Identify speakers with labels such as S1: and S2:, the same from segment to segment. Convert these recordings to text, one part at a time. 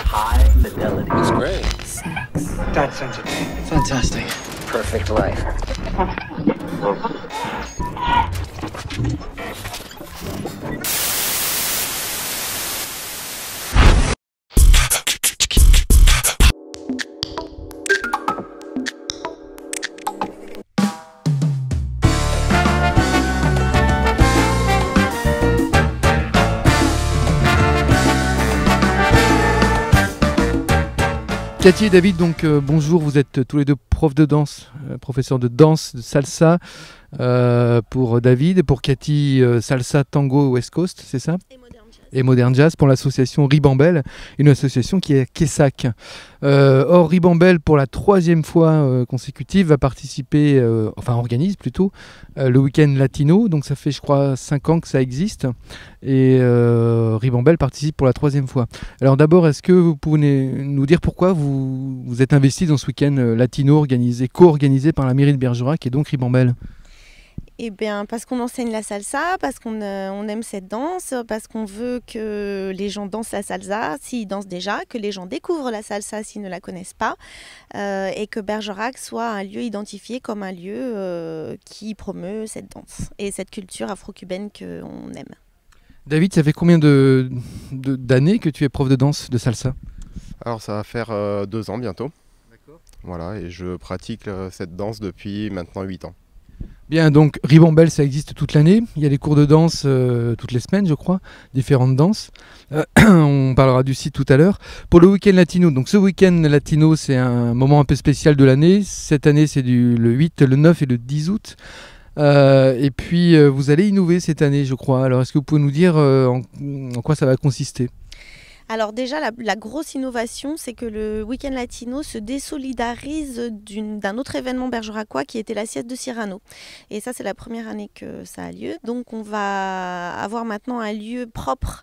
S1: high fidelity.
S2: It's great.
S3: Sex.
S4: That sensitive.
S2: Fantastic.
S1: Perfect life.
S5: Cathy et David, donc bonjour, vous êtes tous les deux profs de danse, professeurs de danse, de salsa pour David, pour Cathy, salsa, tango, West Coast, c'est ça ? Et Modern Jazz pour l'association Ribambelle, une association qui est à Quessac. Or, Ribambelle, pour la troisième fois consécutive, va participer, organise plutôt, le week-end latino. Donc ça fait, je crois, 5 ans que ça existe. Et Ribambelle participe pour la troisième fois. Alors d'abord, est-ce que vous pouvez nous dire pourquoi vous êtes investi dans ce week-end latino co-organisé par la mairie de Bergerac et donc Ribambelle ?
S6: Eh bien, parce qu'on enseigne la salsa, parce qu'on aime cette danse, parce qu'on veut que les gens dansent la salsa s'ils dansent déjà, que les gens découvrent la salsa s'ils ne la connaissent pas, et que Bergerac soit un lieu identifié comme un lieu qui promeut cette danse et cette culture afro-cubaine qu'on aime.
S5: David, ça fait combien d'années que tu es prof de danse de salsa ?
S7: Alors ça va faire 2 ans bientôt.
S5: D'accord.
S7: Voilà, et je pratique cette danse depuis maintenant 8 ans.
S5: Bien, donc Ribambelle, ça existe toute l'année. Il y a des cours de danse toutes les semaines, je crois, différentes danses. On parlera du site tout à l'heure. Pour le week-end latino, donc ce week-end latino, c'est un moment un peu spécial de l'année. Cette année, c'est le 8, le 9 et le 10 août. Et puis, vous allez innover cette année, je crois. Alors, est-ce que vous pouvez nous dire en quoi ça va consister ?
S6: Alors déjà, la grosse innovation, c'est que le Week-end Latino se désolidarise d'un autre événement bergeracois qui était la Sieste de Cyrano. Et ça, c'est la première année que ça a lieu. Donc on va avoir maintenant un lieu propre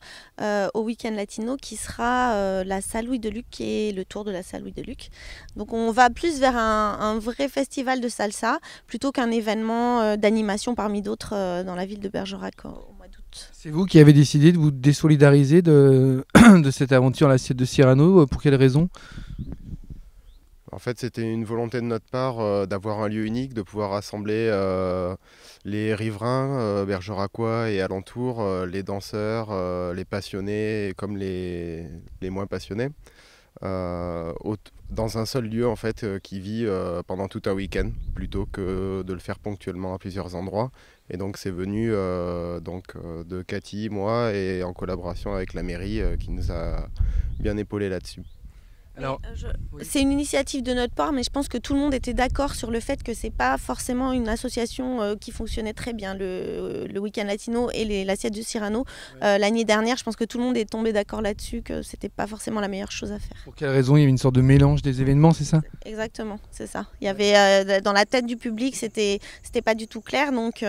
S6: au Week-end Latino qui sera la salle Louis Deluc et le tour de la salle Louis Deluc. Donc on va plus vers un vrai festival de salsa plutôt qu'un événement d'animation parmi d'autres dans la ville de Bergerac au mois d'août.
S5: C'est vous qui avez décidé de vous désolidariser de cette aventure à la Sieste de Cyrano. Pour quelle raison ?
S7: En fait, c'était une volonté de notre part d'avoir un lieu unique, de pouvoir rassembler les riverains bergeracois et alentours, les danseurs, les passionnés comme les moins passionnés, dans un seul lieu en fait qui vit pendant tout un week-end plutôt que de le faire ponctuellement à plusieurs endroits. Et donc c'est venu de Cathy, moi, et en collaboration avec la mairie qui nous a bien épaulés là-dessus.
S5: Alors,
S6: c'est une initiative de notre part, mais je pense que tout le monde était d'accord sur le fait que c'est pas forcément une association qui fonctionnait très bien, le Week-end Latino et la Sieste de Cyrano. L'année dernière, je pense que tout le monde est tombé d'accord là-dessus, que c'était pas forcément la meilleure chose à faire.
S5: pour quelle raison ? Il y avait une sorte de mélange des événements, c'est ça ?
S6: Exactement, c'est ça. Il y avait dans la tête du public, c'était pas du tout clair. Donc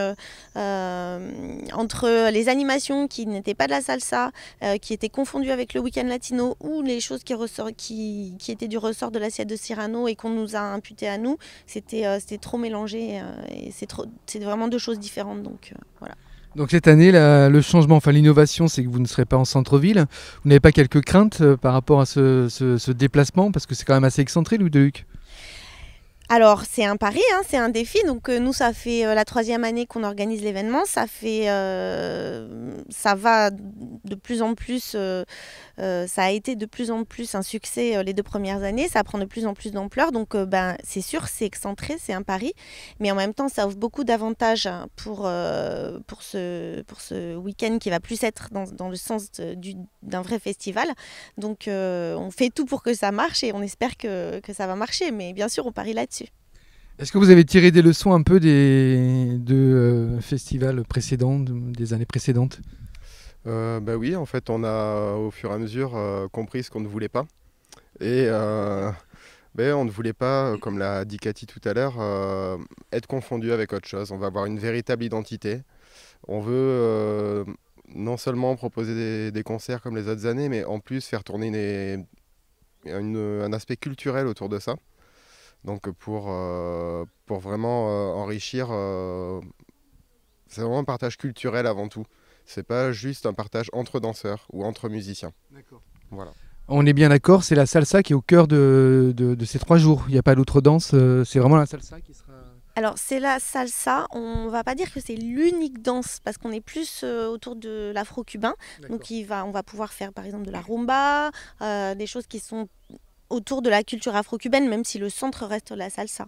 S6: entre les animations qui n'étaient pas de la salsa, qui étaient confondues avec le Week-end Latino, ou les choses qui étaient du ressort de l'assiette de Cyrano et qu'on nous a imputé à nous, c'était trop mélangé et c'est vraiment 2 choses différentes. Donc voilà.
S5: Donc cette année, le changement, l'innovation, c'est que vous ne serez pas en centre-ville. Vous n'avez pas quelques craintes par rapport à ce déplacement, parce que c'est quand même assez excentré, Louis Deluc.
S6: Alors c'est un pari, c'est un défi. Donc nous, ça fait la 3e année qu'on organise l'événement. Ça va de plus en plus. Ça a été de plus en plus un succès les 2 premières années. Ça prend de plus en plus d'ampleur. Donc c'est sûr, c'est excentré, c'est un pari. Mais en même temps, ça offre beaucoup d'avantages pour ce week-end qui va plus être dans le sens d'un vrai festival. Donc on fait tout pour que ça marche et on espère que ça va marcher. Mais bien sûr, on parie là-dessus.
S5: Est-ce que vous avez tiré des leçons un peu des festivals précédents, des années précédentes ?
S7: Oui, en fait, on a au fur et à mesure compris ce qu'on ne voulait pas. Et on ne voulait pas, comme l'a dit Cathy tout à l'heure, être confondu avec autre chose. On va avoir une véritable identité. On veut non seulement proposer des concerts comme les autres années, mais en plus faire tourner un aspect culturel autour de ça. Donc pour vraiment enrichir, c'est vraiment un partage culturel avant tout. C'est pas juste un partage entre danseurs ou entre musiciens.
S5: D'accord.
S7: Voilà.
S5: On est bien d'accord, c'est la salsa qui est au cœur de ces 3 jours. Il n'y a pas d'autre danse, c'est vraiment la salsa qui sera...
S6: Alors c'est la salsa, on va pas dire que c'est l'unique danse parce qu'on est plus autour de l'afro-cubain. Donc on va pouvoir faire par exemple de la rumba, des choses qui sont autour de la culture afro-cubaine, même si le centre reste la salsa.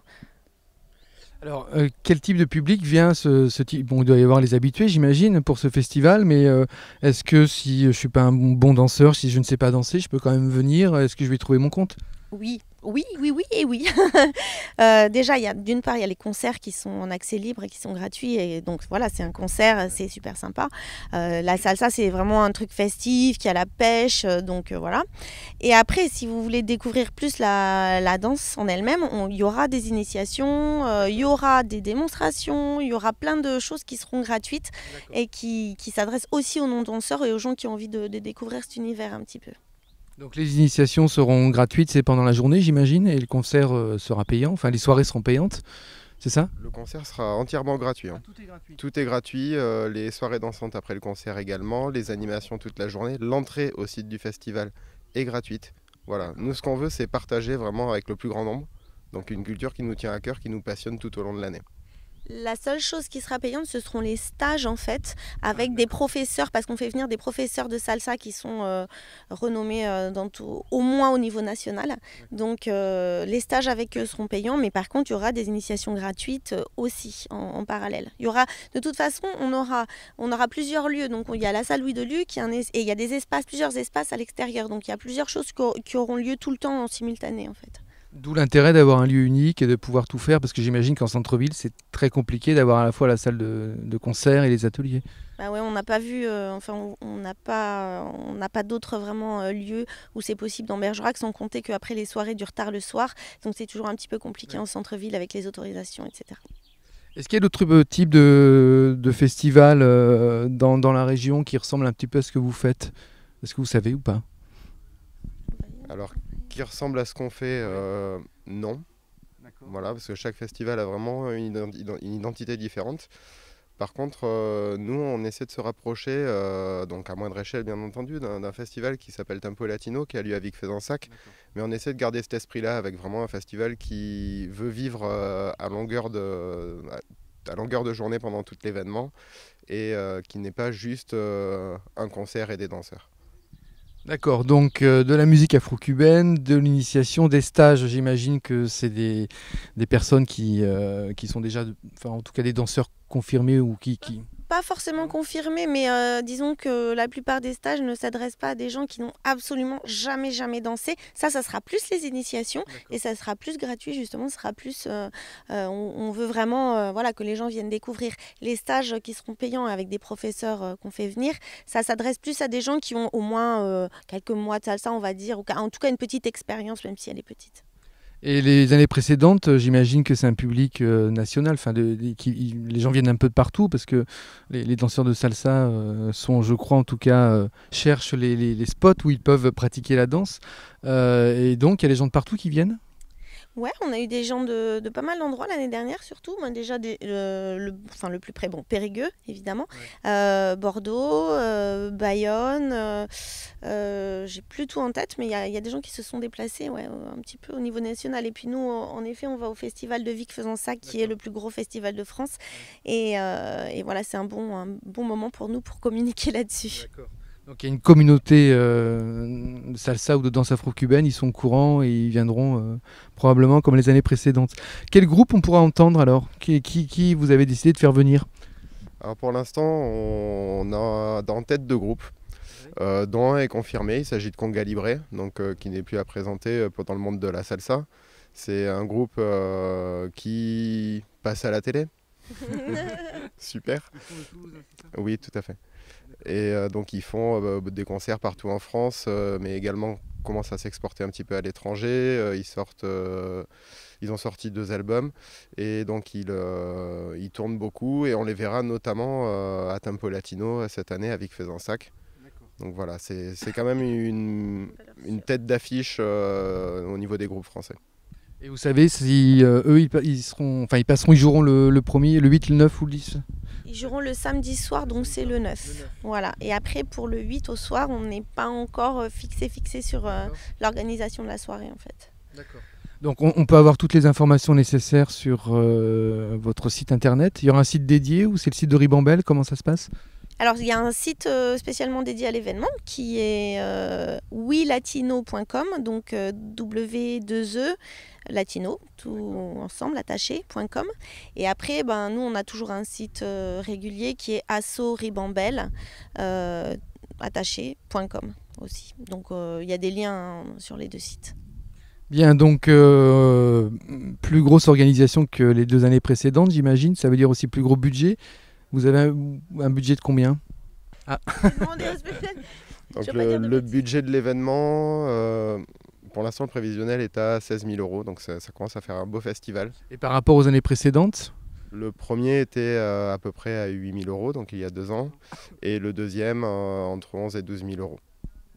S5: Alors, quel type de public vient ce type? Bon, il doit y avoir les habitués, j'imagine, pour ce festival, mais est-ce que si je suis pas un bon danseur, si je ne sais pas danser, je peux quand même venir? Est-ce que je vais trouver mon compte?
S6: Oui, oui, oui, oui et oui. Déjà, d'une part, il y a les concerts qui sont en accès libre et qui sont gratuits. Et donc voilà, c'est un concert, c'est super sympa. La salsa, c'est vraiment un truc festif, qui a la pêche. Donc voilà. Et après, si vous voulez découvrir plus la danse en elle-même, il y aura des initiations, il y aura des démonstrations, il y aura plein de choses qui seront gratuites et qui s'adressent aussi aux non-danseurs et aux gens qui ont envie de découvrir cet univers un petit peu.
S5: Donc les initiations seront gratuites, c'est pendant la journée, j'imagine, et le concert sera payant, enfin les soirées seront payantes, c'est ça?
S7: Le concert sera entièrement gratuit. Hein.
S5: Tout est gratuit.
S7: Tout est gratuit, les soirées dansantes après le concert également, les animations toute la journée, l'entrée au site du festival est gratuite. Voilà, nous ce qu'on veut c'est partager vraiment avec le plus grand nombre, donc une culture qui nous tient à cœur, qui nous passionne tout au long de l'année.
S6: La seule chose qui sera payante, ce seront les stages en fait, avec des professeurs, parce qu'on fait venir des professeurs de salsa qui sont renommés au moins au niveau national. Donc les stages avec eux seront payants, mais par contre il y aura des initiations gratuites aussi en parallèle. Il y aura, de toute façon, on aura plusieurs lieux. Donc il y a la salle Louis Deluc et il y a plusieurs espaces à l'extérieur. Donc il y a plusieurs choses qui auront lieu tout le temps en simultané en fait.
S5: D'où l'intérêt d'avoir un lieu unique et de pouvoir tout faire, parce que j'imagine qu'en centre-ville, c'est très compliqué d'avoir à la fois la salle de concert et les ateliers.
S6: Bah ouais, on n'a pas vu, on n'a pas d'autres vraiment lieux où c'est possible dans Bergerac, sans compter qu'après les soirées durent tard le soir, donc c'est toujours un petit peu compliqué en centre-ville avec les autorisations, etc.
S5: Est-ce qu'il y a d'autres types de festivals dans la région qui ressemblent un petit peu à ce que vous faites? Est-ce que vous savez ou pas?
S7: Alors, qui ressemble à ce qu'on fait, non. Voilà, parce que chaque festival a vraiment une identité différente. Par contre, nous, on essaie de se rapprocher, donc à moindre échelle bien entendu, d'un festival qui s'appelle Tempo Latino, qui a lieu à Vic-Fezensac. Mais on essaie de garder cet esprit-là avec vraiment un festival qui veut vivre à longueur de journée pendant tout l'événement et qui n'est pas juste un concert et des danseurs.
S5: D'accord, donc de la musique afro-cubaine, de l'initiation, des stages, j'imagine que c'est des personnes qui sont déjà, enfin en tout cas des danseurs confirmés ou qui...
S6: Pas forcément confirmé, mais disons que la plupart des stages ne s'adressent pas à des gens qui n'ont absolument jamais dansé. Ça sera plus les initiations et ça sera plus gratuit justement, ça sera plus... on veut vraiment voilà, que les gens viennent découvrir. Les stages qui seront payants avec des professeurs qu'on fait venir, ça s'adresse plus à des gens qui ont au moins quelques mois de salsa, on va dire, ou en tout cas une petite expérience, même si elle est petite.
S5: Et les années précédentes, j'imagine que c'est un public national, enfin les gens viennent un peu de partout parce que les danseurs de salsa sont, je crois en tout cas, cherchent les spots où ils peuvent pratiquer la danse. Et donc il y a des gens de partout qui viennent?
S6: Ouais, on a eu des gens de pas mal d'endroits l'année dernière surtout. Moi, déjà, le plus près, bon, Périgueux, évidemment. Ouais. Bordeaux, Bayonne. J'ai plus tout en tête, mais il y a des gens qui se sont déplacés ouais, un petit peu au niveau national. Et puis nous, en effet, on va au festival de Vic-Fezensac, qui est le plus gros festival de France. Ouais. Et voilà, c'est un bon moment pour nous pour communiquer là-dessus.
S5: D'accord. Donc il y a une communauté de salsa ou de danse afro-cubaine, ils sont au courant et ils viendront probablement comme les années précédentes. Quel groupe on pourra entendre alors? Qui vous avez décidé de faire venir?
S7: Alors pour l'instant, on a en tête 2 groupes, dont un est confirmé, il s'agit de Conga Libre, donc, qui n'est plus à présenter dans le monde de la salsa. C'est un groupe qui passe à la télé. Super. Oui, tout à fait. Et donc ils font des concerts partout en France, mais également commencent à s'exporter un petit peu à l'étranger. Ils ont sorti 2 albums et donc ils tournent beaucoup et on les verra notamment à Tempo Latino cette année à Vic-Fezensac. Donc voilà, c'est quand même une tête d'affiche au niveau des groupes français.
S5: Et vous savez si eux, ils joueront le premier, le 8, le 9 ou le 10?
S6: Ils joueront le samedi soir, donc c'est le 9. Voilà. Et après, pour le 8 au soir, on n'est pas encore fixé sur l'organisation de la soirée, en fait.
S5: D'accord. Donc on peut avoir toutes les informations nécessaires sur votre site internet. Il y aura un site dédié ou c'est le site de Ribambelle? Comment ça se passe?
S6: Alors, il y a un site spécialement dédié à l'événement qui est welatino.com, donc W2E latino, tout ensemble, attaché.com. Et après, nous, on a toujours un site régulier qui est assoribambelle, attaché.com aussi. Donc, il y a des liens sur les deux sites.
S5: Bien, donc plus grosse organisation que les 2 années précédentes, j'imagine. Ça veut dire aussi plus gros budget. Vous avez un budget de combien?
S7: Donc le budget de l'événement, pour l'instant le prévisionnel est à 16 000 €, donc ça commence à faire un beau festival.
S5: Et par rapport aux années précédentes?
S7: Le premier était à peu près à 8 000 €, donc il y a 2 ans, et le deuxième entre 11 et 12 000 €.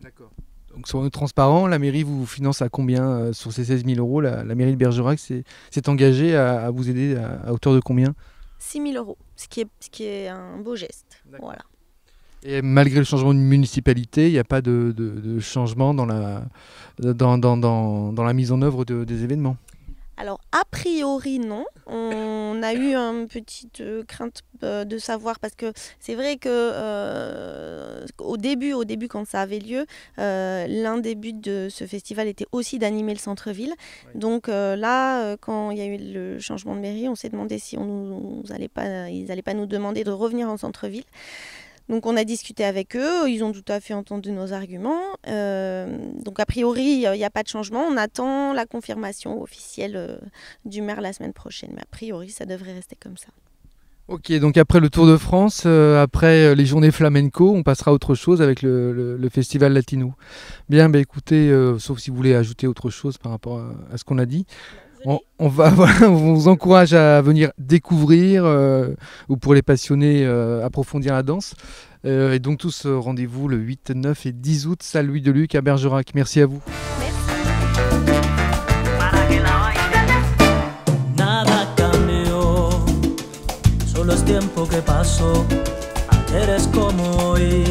S5: D'accord. Donc soyons transparents, la mairie vous finance à combien sur ces 16 000 € la mairie de Bergerac s'est engagée à vous aider à hauteur de combien?
S6: 6 000 €, ce qui est un beau geste. Voilà.
S5: Et malgré le changement de municipalité, il n'y a pas de changement dans la mise en œuvre des événements?
S6: Alors, a priori, non. On a eu une petite crainte de savoir, parce que c'est vrai que au début, quand ça avait lieu, l'un des buts de ce festival était aussi d'animer le centre-ville. Oui. Donc là, quand il y a eu le changement de mairie, on s'est demandé si ils n'allaient pas nous demander de revenir en centre-ville. Donc on a discuté avec eux, ils ont tout à fait entendu nos arguments. Donc a priori, il n'y a pas de changement. On attend la confirmation officielle du maire la semaine prochaine. Mais a priori, ça devrait rester comme ça.
S5: Ok, donc après le Tour de France, après les journées flamenco, on passera à autre chose avec le Festival Latino. Bien, écoutez, sauf si vous voulez ajouter autre chose par rapport à ce qu'on a dit. On vous encourage à venir découvrir, ou pour les passionnés, approfondir la danse. Et donc tous rendez-vous le 8, 9 et 10 août, salle Louis Deluc à Bergerac. Merci à vous.
S2: Nada cambió, solo es tiempo que pasó. Ayer es como hoy,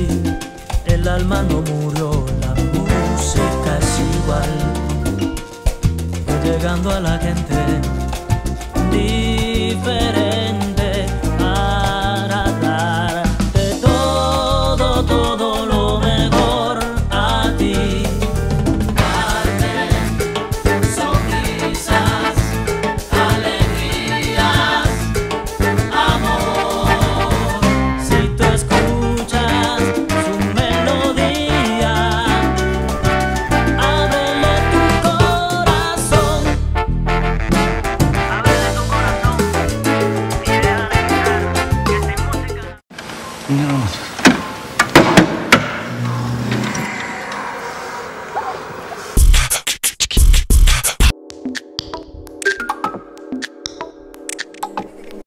S2: el alma no murió, la música es igual. Llegando a la gente diferente para darte todo lo mejor a ti. Darte sonrisas, alegrías, amor. Si tú escuchas su melodía, ábrele tu corazón.